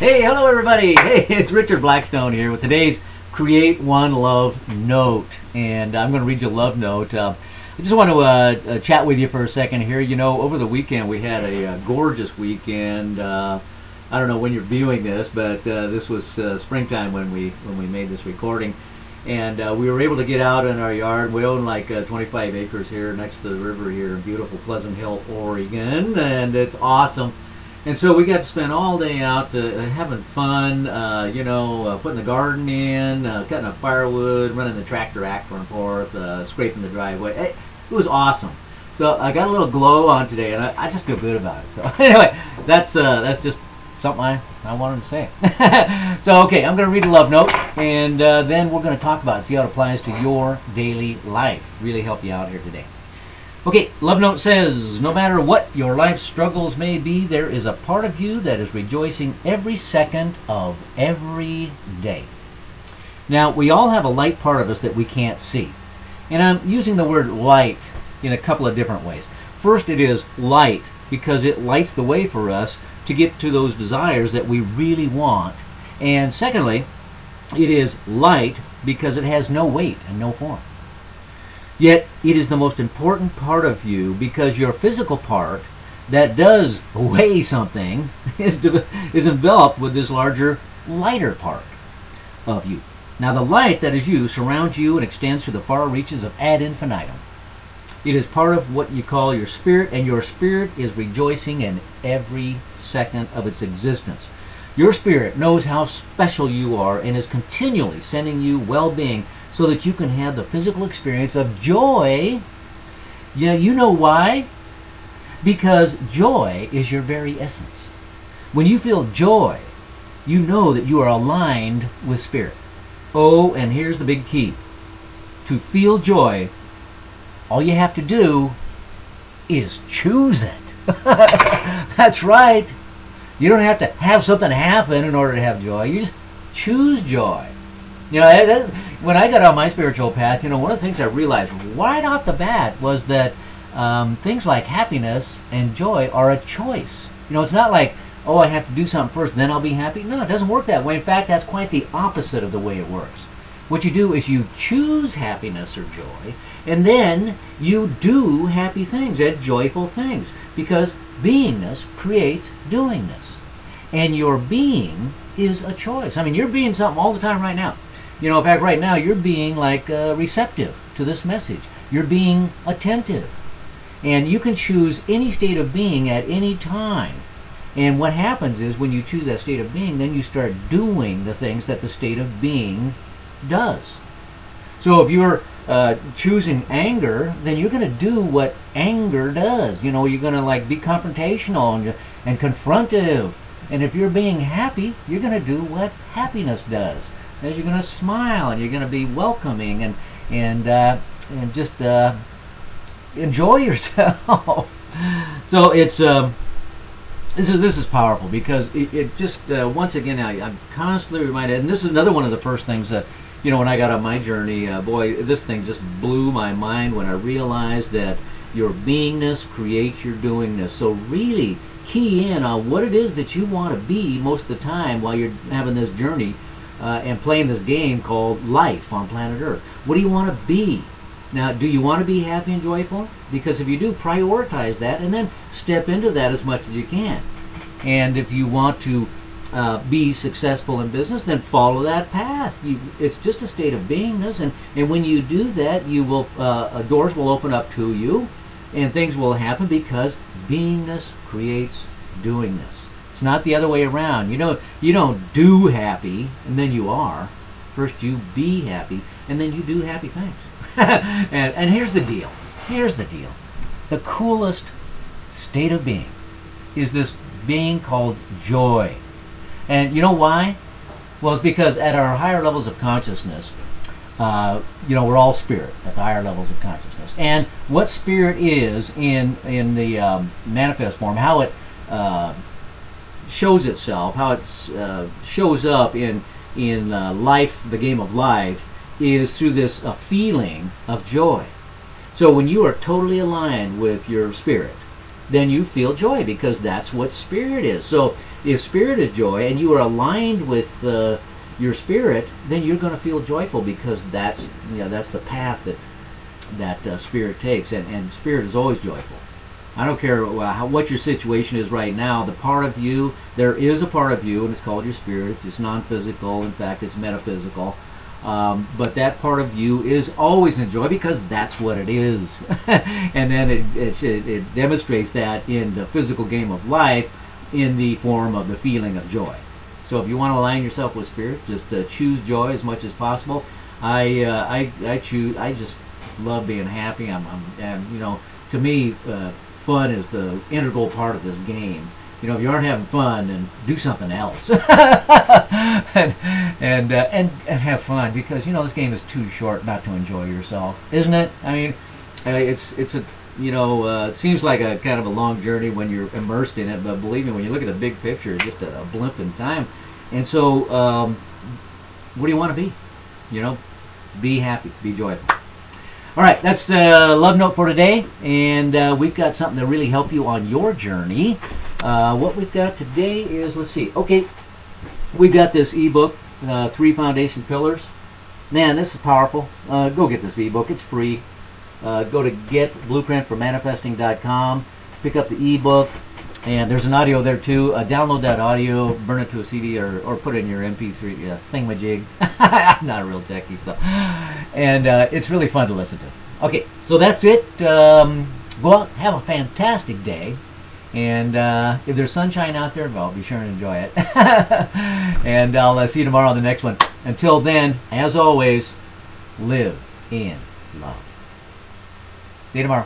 Hey, hello everybody. Hey, it's Richard Blackstone here with today's Create One Love Note. And I'm going to read you a love note. I just want to chat with you for a second here. You know, over the weekend we had a gorgeous weekend. I don't know when you're viewing this, but this was springtime when we made this recording. And we were able to get out in our yard. We own like 25 acres here next to the river here in beautiful Pleasant Hill, Oregon. And it's awesome. And so we got to spend all day out having fun, putting the garden in, cutting up firewood, running the tractor back and forth, scraping the driveway. It was awesome. So I got a little glow on today, and I just feel good about it. So anyway, that's just something I wanted to say. So okay, I'm going to read a love note, and then we're going to talk about it, see how it applies to your daily life. Really help you out here today. Okay, love note says, no matter what your life struggles may be, there is a part of you that is rejoicing every second of every day. Now, we all have a light part of us that we can't see. And I'm using the word light in a couple of different ways. First, it is light because it lights the way for us to get to those desires that we really want. And secondly, it is light because it has no weight and no form. Yet it is the most important part of you because your physical part that does weigh something is enveloped with this larger, lighter part of you. Now the light that is you surrounds you and extends to the far reaches of ad infinitum. It is part of what you call your spirit, and your spirit is rejoicing in every second of its existence. Your spirit knows how special you are and is continually sending you well-being so that you can have the physical experience of joy. Yeah, you know why? Because joy is your very essence. When you feel joy, you know that you are aligned with spirit. Oh, and here's the big key. To feel joy, all you have to do is choose it. That's right. You don't have to have something happen in order to have joy. You just choose joy. You know, when I got on my spiritual path, one of the things I realized right off the bat was that things like happiness and joy are a choice. It's not like, oh, I have to do something first, then I'll be happy. No, it doesn't work that way. In fact, that's quite the opposite of the way it works. What you do is you choose happiness or joy, and then you do happy things and joyful things, because beingness creates doingness. And your being is a choice. I mean, you're being something all the time right now. In fact, right now, you're being like receptive to this message. You're being attentive. And you can choose any state of being at any time. And what happens is when you choose that state of being, then you start doing the things that the state of being does. So if you're choosing anger, then you're going to do what anger does. You're going to be confrontational and confrontive. And if you're being happy, you're going to do what happiness does. You're going to smile, and you're going to be welcoming, and just enjoy yourself. So it's this is powerful, because it just once again I'm constantly reminded, and this is another one of the first things that when I got on my journey, boy, this thing just blew my mind when I realized that your beingness creates your doingness. So really key in on what it is that you want to be most of the time while you're having this journey. And playing this game called life on planet Earth. What do you want to be? Now, do you want to be happy and joyful? Because if you do, prioritize that and then step into that as much as you can. And if you want to be successful in business, then follow that path. It's just a state of beingness, and when you do that, you will doors will open up to you, and things will happen, because beingness creates doingness. It's not the other way around. You don't do happy and then you are. First you be happy and then you do happy things. and here's the deal. Here's the deal. The coolest state of being is this being called joy. And you know why? Well, it's because at our higher levels of consciousness, we're all spirit at the higher levels of consciousness. And what spirit is in the manifest form, how it shows itself, how it shows up in life, the game of life, is through this feeling of joy. So when you are totally aligned with your spirit, then you feel joy, because that's what spirit is. So if spirit is joy and you are aligned with your spirit, then you're going to feel joyful, because that's the path that spirit takes, and spirit is always joyful. I don't care what your situation is right now. The part of you, there is a part of you, and it's called your spirit. It's non-physical. In fact, it's metaphysical. But that part of you is always in joy, because that's what it is. And then it demonstrates that in the physical game of life in the form of the feeling of joy. So if you want to align yourself with spirit, just choose joy as much as possible. I just love being happy. And you know, to me, fun is the integral part of this game. You know, if you aren't having fun, then do something else. and have fun, because you know this game is too short not to enjoy yourself, isn't it? I mean, it's a, you know, it seems like a kind of a long journey when you're immersed in it, but believe me, when you look at the big picture, it's just a blip in time. And so, what do you want to be? You know, be happy, be joyful. All right, that's the love note for today, and we've got something to really help you on your journey. What we've got today is, let's see, okay, we've got this ebook, 3 Foundation Pillars. Man, this is powerful. Go get this ebook. It's free. Go to getblueprintformanifesting.com, pick up the ebook, and there's an audio there too. Download that audio, burn it to a CD, or put it in your MP3 thingamajig. I'm not a real techie stuff. And it's really fun to listen to. Okay, so that's it. Go out, have a fantastic day. And if there's sunshine out there, well, be sure and enjoy it. And I'll see you tomorrow on the next one. Until then, as always, live in love. See you tomorrow.